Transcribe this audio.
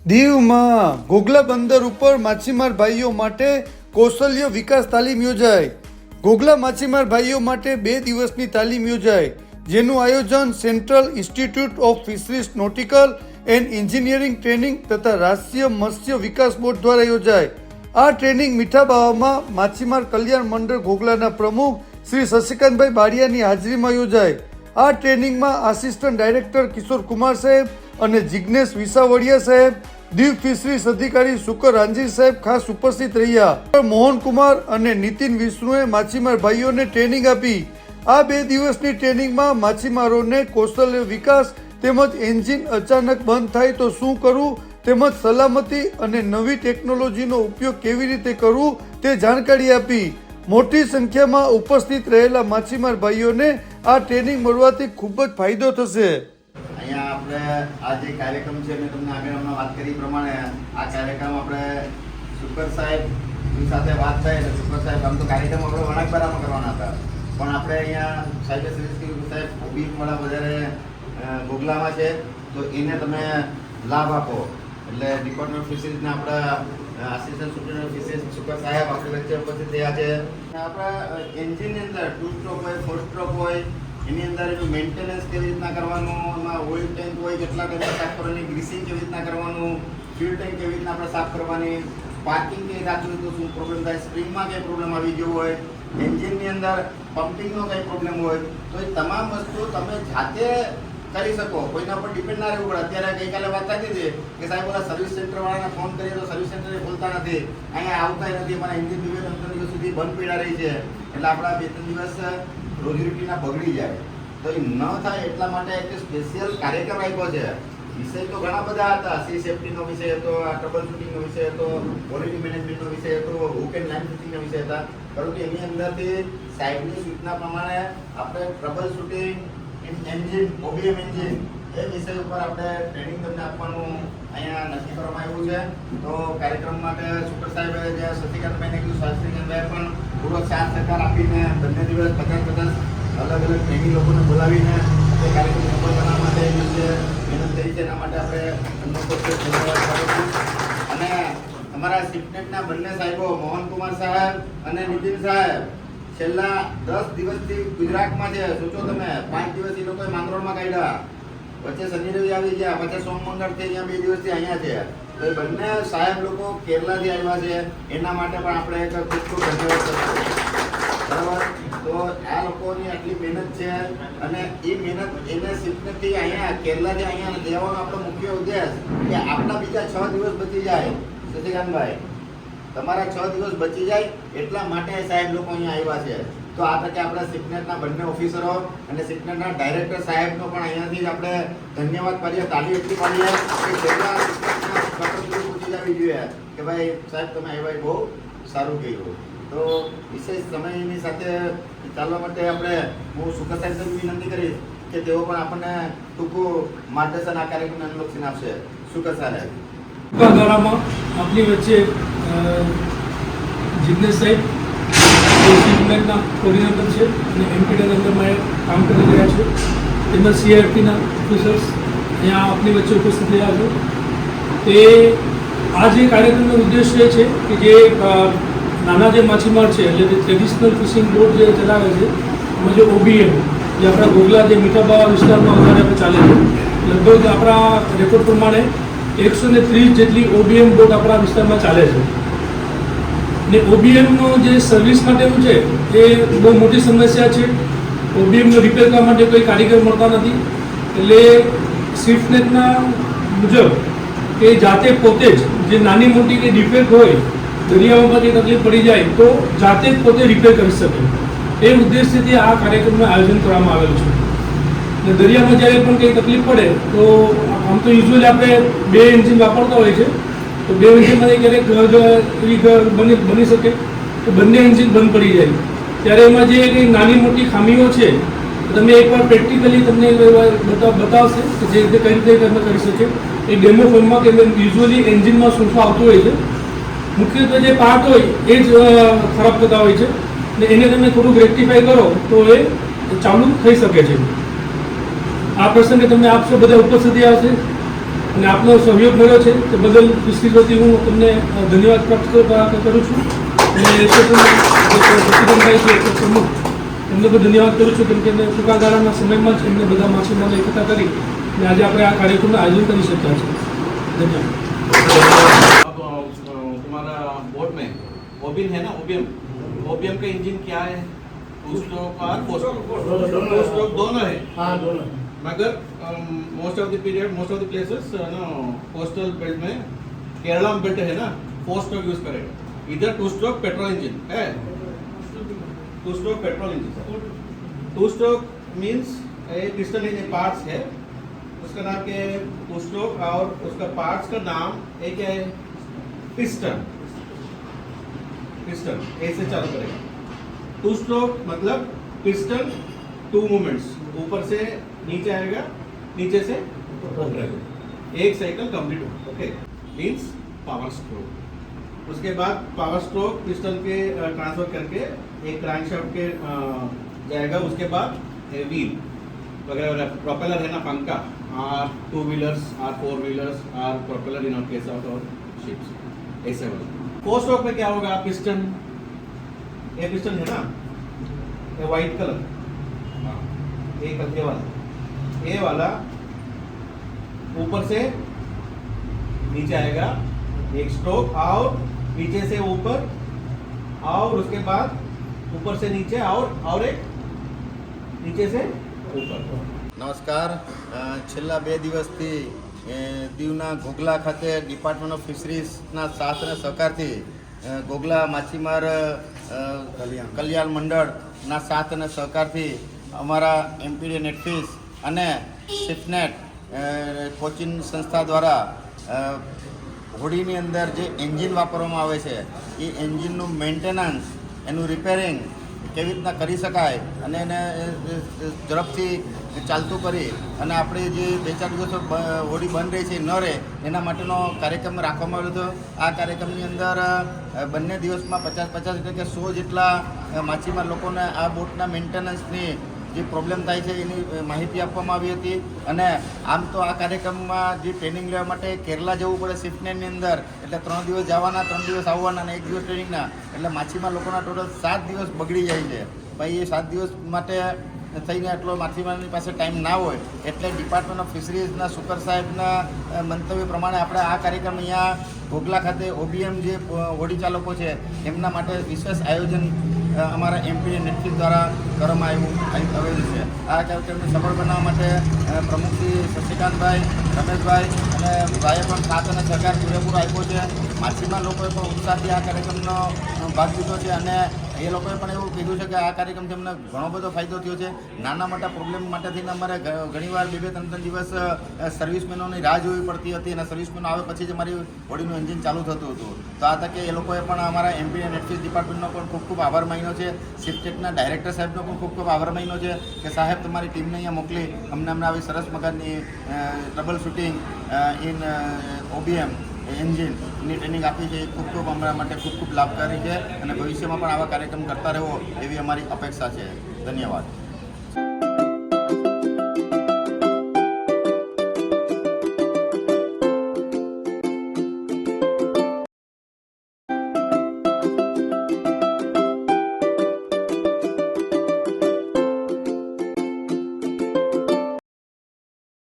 દીવમાં ઘોઘલા બંદર ઉપર માછીમાર ભાઈઓ માટે કૌશલ્ય વિકાસ તાલીમ યોજાઈ। ઘોઘલા માછીમાર ભાઈઓ માટે 2 દિવસની તાલીમ યોજાઈ, જેનું આયોજન central institute of fisheries nautical and engineering training તથા રાષ્ટ્રીય મત્સ્ય વિકાસ બોર્ડ દ્વારા યોજાઈ। આ ટ્રેનિંગ મીઠાબાવામાં માછીમાર કલ્યાણ મંડળ ઘોઘલાના પ્રમુખ શ્રી શશિકાંતભાઈ બારિયાની હાજરીમાં યોજાઈ। આ ટ્રેનિંગમાં આસિસ્ટન્ટ ડાયરેક્ટર કિશોર કુમાર સાહેબ અને જિજ્ઞેશ વિસાવડિયા સાહેબ, દીવ ફિશરીઝ અધિકારી શુકર રાંજી સાહેબ ખાસ ઉપસ્થિત રહ્યા। મોહન કુમાર અને નીતિન વિષ્ણુએ માછીમાર ભાઈઓને ટ્રેનિંગ આપી। આ 2 દિવસની ટ્રેનિંગમાં માછીમારોને કૌશલ્ય વિકાસ તેમજ એન્જિન અચાનક બંધ થાય તો શું કરવું તેમજ સલામતી અને નવી ટેકનોલોજીનો ઉપયોગ કેવી રીતે કરવું તે જાણકારી આપી। મોટી સંખ્યામાં ઉપસ્થિત રહેલા માછીમાર ભાઈઓને આ ટ્રેનિંગ મળવાથી ખૂબ જ ફાયદો થશે। અહીંયા આપણે આ જે કાર્યક્રમ છે મેં તમને આગળ હમણાં વાત કરી પ્રમાણે આ કાર્યક્રમ આપણે શુકર સાહેબની સાથે વાત થઈ એટલે શુકર સાહેબ આમ તો કાર્યક્રમ આપણે વણાકબારામાં કરવાના હતા, પણ આપણે અહીંયા સાહેબ સાહેબ ઓબીવાળા વધારે ઘોઘલામાં છે તો એને તમે લાભ આપો એટલે ડિપાર્ટમેન્ટ ઓફ ફિશરીઝના આપણા આસિસ્ટન્ટ સુપ્રિન્ટેન્ડન્ટ ફિશરીઝ શુકર સાહેબ આપણી વચ્ચે ઉપસ્થિત થયા છે। આપણા એન્જિનની અંદર 2 સ્ટ્રોક હોય 4 સ્ટ્રોક હોય એની અંદર એનું મેન્ટેનન્સ કેવી રીતના કરવાનું, એમાં ઓઇલ ટેન્ક હોય કેટલા ટાઈમ સાફ કરવાની, ગ્રીસિંગ કેવી રીતના કરવાનું, ફ્યુલ ટેન્ક કેવી રીતના આપણે સાફ કરવાની, પાર્કિંગ કઈ રાખવું તો શું પ્રોબ્લેમ થાય, સ્પ્રિંગમાં કઈ પ્રોબ્લેમ આવી ગયો હોય, એન્જિનની અંદર પમ્પિંગનો કઈ પ્રોબ્લેમ હોય તો એ તમામ વસ્તુ તમે જાતે કરી શકો, કોઈના પર ડિપેન્ડ ના રહેવું પડે। અત્યારે ગઈકાલે વાત થતી હતી કે સાહેબ ઓલા સર્વિસ સેન્ટરવાળાને ફોન કરીએ તો સર્વિસ સેન્ટરે બોલતા નથી, અહીંયા આવતા નથી, મારા એન્જિન 2-3 દિવસ સુધી બંધ પીડા રહી છે એટલે આપણા 2-3 દિવસ રોજીરોટીના બગડી જાય તો એ ન થાય એટલા માટે એક સ્પેશિયલ કાર્યક્રમ આપ્યો છે। વિષય તો ઘણા બધા હતા, સી સેફ્ટીનો વિષય હતો, ટ્રબલ શૂટિંગનો વિષય હતો, ક્વોલિટી મેનેજમેન્ટનો વિષય હતો, હુક એન્ડ લાઇન ફિટિંગનો વિષય હતા, પરંતુ એની અંદરથી સાહેબની સૂચના પ્રમાણે આપણે ટ્રબલ શૂટિંગ એન્જિન ઓબીએમ એન્જિન એ વિષય ઉપર આપણે ટ્રેનિંગ તમને આપવાનું અહીંયા નક્કી કરવામાં આવ્યું છે। તો કાર્યક્રમ માટે શુકર સાહેબે જે શશિકાંતભાઈને કીધું, શશિકાંતભાઈ પણ પૂરો સાથ સહકાર આપીને બંને દિવસ 50-50 અલગ અલગ ટ્રેનિંગ લોકોને બોલાવીને તે કાર્યક્રમ સફળ બનાવવા માટે જે મહેનત કરી છે એના માટે આપણે એમનો ખૂબ ખૂબ ધન્યવાદ કરું છું। અને અમારા સિપનેટના બંને સાહેબો મોહનકુમાર સાહેબ અને નીતિન સાહેબ છેલ્લા 10 દિવસથી ગુજરાતમાં છે। સોચો તમે 5 દિવસ એ લોકોએ માંગરોળમાં કાઢ્યા, વચ્ચે શનિ રવિ આવી ગયા, પછી સોમ મંગળથી અહીંયા 2 દિવસથી અહીંયા છે। તો એ બંને સાહેબ લોકો કેરલાથી આવ્યા છે, એના માટે પણ આપણે એક ખૂબ ખૂબ ધન્યવાદ કરીશું, બરાબર। તો આ લોકોની આટલી મહેનત છે અને એ મહેનત એને સિપનેટથી અહીંયા કેરલાથી અહીંયા લેવાનો આપણો મુખ્ય ઉદ્દેશ કે આપણા બીજા 6 દિવસ બચી જાય। શશિકાંતભાઈ, તમારા 6 દિવસ બચી જાય એટલા માટે સાહેબ લોકો અહીંયા આવ્યા છે। તો આ તકે આપણા સિપનેટના બંને ઓફિસરો અને સિપનેટના ડાયરેક્ટર સાહેબનો પણ અહીંયાથી જ આપણે ધન્યવાદ કરીએ, તાળી એટલી પાડીએ કે છેલ્લા પૂછી જવી જોઈએ કે ભાઈ સાહેબ તમે આવ્યા બહુ સારું કર્યું। તો વિશેષ સમયની સાથે ચાલવા માટે આપણે હું શુકર સાહેબ વિનંતી કરીશ કે તેઓ પણ આપણને ટૂંકું માર્ગદર્શન આ કાર્યક્રમને અનુલક્ષીને આપશે। શુકર સાહેબ દ્વારામાં આપની વચ્ચે જિજ્ઞેશ સાહેબ સિપનેટના કોર્ડિનેટર છે અને એમપીડીના અંદરમાં કામ કરી રહ્યા છે, તેમજ સીઆરપીના ઓફિસર્સ અહીંયા આપની વચ્ચે ઉપસ્થિત રહ્યા છે। તે આ જે કાર્યક્રમનો ઉદ્દેશ્ય છે કે જે નાના જે માછીમાર છે એટલે જે ટ્રેડિશનલ ફિશિંગ બોટ જે ચલાવે છે એમાં જે ઓબીએમ જે આપણા ઘોઘલા જે મીઠાબાવા વિસ્તારમાં વધારે આપણે ચાલે છે, લગભગ આપણા રેકોર્ડ પ્રમાણે 130 જેટલી ઓબીએમ બોટ આપણા વિસ્તારમાં ચાલે છે ને ઓબીએમનો જે સર્વિસ માટેનું છે એ બહુ મોટી સમસ્યા છે। ઓબીએમનો રિપેર કરવા માટે કોઈ કારીગર મળતા નથી એટલે સિફનેટના મુજબ એ જાતે પોતે જ જે નાની મોટી કે ડિફેક્ટ હોય દરિયામાં કંઈ તકલીફ પડી જાય તો જાતે જ પોતે રિપેર કરી શકે એ ઉદ્દેશ્યથી આ કાર્યક્રમનું આયોજન કરવામાં આવેલું છે। ને દરિયામાં જ્યારે પણ કંઈ તકલીફ પડે તો આમ તો યુઝ્યુઅલી આપણે 2 એન્જિન વાપરતા હોય છે, તો 2 એન્જિનમાંથી ક્યારેક એવી બની શકે તો બંને એન્જિન બંધ પડી જાય, ત્યારે એમાં જે કંઈ નાની મોટી ખામીઓ છે તમે એકવાર પ્રેક્ટિકલી તમને બતાવશે કે જે રીતે કઈ રીતે તમે કરી શકે એ ડેમો ફોર્મમાં કે યુઝ્યુઅલી એન્જિનમાં શું શું આવતું હોય છે, મુખ્યત્વે જે પાર્ટ હોય એ જ ખરાબ થતા હોય છે ને એને તમે થોડુંક રેક્ટિફાઈ કરો તો એ ચાલુ થઈ શકે છે। આ પ્રસંગે તમને આપ સૌ બધા ઉપસ્થિતિ આવશે। અને આપનો સહયોગ મળ્યો છે તે બદલ ફિશરીઝ વતી હું તમને ધન્યવાદ પ્રાપ્ત કરું છું. અને પ્રતિબંધભાઈ છે એટલે પ્રમુખ એમને પણ ધન્યવાદ કરું છું, કેમ કે એમને ટૂંકા ગાળાના સમયમાં જ એમને બધા માછીમારોને એકઠા કરી અને આજે આપણે આ કાર્યક્રમનું આયોજન કરી શક્યા છે. ધન્યવાદ. अब तुम्हारा बोट में ओबियम है ना, ओबियम का इंजन क्या है? टू स्ट्रोक और फोर स्ट्रोक दोनों है. हाँ, दोनों. मगर most of the period, most of the places coastal belt में, केरला में बेल्ट है ना, फोर स्ट्रोक यूज करेगा. इधर टू स्ट्रोक पेट्रोल इंजन है, two stroke petrol engine. Two stroke means एक पिस्टन है, पार्ट्स है, उसका नाम क्या है? Two stroke. और उसका पार्ट्स का नाम एक है पिस्टन. पिस्टन ऐसे चालू करेगा. टू स्ट्रोक मतलब पिस्टन, टू मूवमेंट्स, ऊपर से नीचे आएगा, नीचे से ऊपर आएगा, एक साइकिल कंप्लीट हो. Okay, means power stroke. उसके बाद पावर स्ट्रोक पिस्टन के ट्रांसफर करके एक क्रैंकशाफ्ट के जाएगा. उसके बाद व्हील वगैरह वगैरह, प्रोपेलर है ना, पंखा, or two wheelers, or four wheelers, or propeller in our case of ships, ऐसे वाला. फोर स्ट्रोक में क्या होगा? पिस्टन, ये पिस्टन है ना, ये व्हाइट कलर, ये वाला ऊपर से नीचे आएगा, एक स्ट्रोक, और नीचे से ऊपर, और उसके बाद ऊपर से नीचे, और एक नीचे से ऊपर. નમસ્કાર. છેલ્લા 2 દિવસથી દીવના ઘોઘલા ખાતે ડિપાર્ટમેન્ટ ઓફ ફિશરીઝના સાથ અને સહકારથી ઘોઘલા માછીમાર કલ્યાણ મંડળના સાથ અને સહકારથી અમારા એમપીડી નેટફિશ અને શિપનેટ કોચિંગ સંસ્થા દ્વારા હોડીની અંદર જે એન્જિન વાપરવામાં આવે છે એ એન્જિનનું મેન્ટેનન્સ, એનું રિપેરિંગ કેવી રીતના કરી શકાય અને એને ઝડપથી ચાલતું કરી અને આપણે જે 2-4 દિવસો હોડી બંધ રહી છે ન રહે એના માટેનો કાર્યક્રમ રાખવામાં આવ્યો હતો. આ કાર્યક્રમની અંદર બંને દિવસમાં 50-50 એટલે કે 100 જેટલા માછીમાર લોકોને આ બોટના મેન્ટેનન્સની જે પ્રોબ્લેમ થાય છે એની માહિતી આપવામાં આવી હતી. અને આમ તો આ કાર્યક્રમમાં જે ટ્રેનિંગ લેવા માટે કેરલા જવું પડે શિફ્ટની અંદર, એટલે 3 દિવસ જવાના, 3 દિવસ આવવાના અને 1 દિવસ ટ્રેનિંગના, એટલે માછીમાર લોકોના ટોટલ 7 દિવસ બગડી જાય છે. ભાઈ એ 7 દિવસ માટે થઈને એટલો માછીમારની પાસે ટાઈમ ના હોય, એટલે ડિપાર્ટમેન્ટ ઓફ ફિશરીઝના સુકર સાહેબના મંતવ્ય પ્રમાણે આપણે આ કાર્યક્રમ અહીંયા ઘોઘલા ખાતે ઓબીએમ જે હોડી ચાલકો છે એમના માટે વિશેષ આયોજન અમારા એમપી નેટફ્લિક્સ દ્વારા કરવામાં આવેલું છે. આ કાર્યક્રમને સફળ બનાવવા માટે પ્રમુખ શ્રી શશિકાંતભાઈ, રમેશભાઈ અને ભાઈએ પણ સાથ અને સહકાર પૂરેપૂરો આપ્યો છે. માછીમાર લોકોએ પણ ઉત્સાહથી આ કાર્યક્રમનો ભાગ લીધો છે અને એ લોકોએ પણ એવું કીધું છે કે આ કાર્યક્રમથી અમને ઘણો બધો ફાયદો થયો છે. નાના મોટા પ્રોબ્લેમ માટે થઈને અમારે ઘણીવાર 2-3 દિવસ સર્વિસમેનોની રાહ જોવી પડતી હતી અને સર્વિસમેનો આવે પછી જ અમારી હોડીનું એન્જિન ચાલુ થતું હતું. તો આ તકે એ લોકોએ પણ અમારા એમપી નેટફિશ ડિપાર્ટમેન્ટનો પણ ખૂબ ખૂબ આભાર માન્યો છે. શિપટેકના ડાયરેક્ટર સાહેબનો પણ ખૂબ ખૂબ આભાર માન્યો છે કે સાહેબ તમારી ટીમને અહીંયા મોકલી અમને આવી સરસ મગજની ટ્રબલ શૂટિંગ ઇન ઓબીએમ એન્જિનની ટ્રેનિંગ આપી છે. એ ખૂબ ખૂબ અમારા માટે ખૂબ ખૂબ લાભકારી છે અને ભવિષ્યમાં પણ આવા કાર્યક્રમ કરતા રહેવો એવી અમારી અપેક્ષા છે. ધન્યવાદ.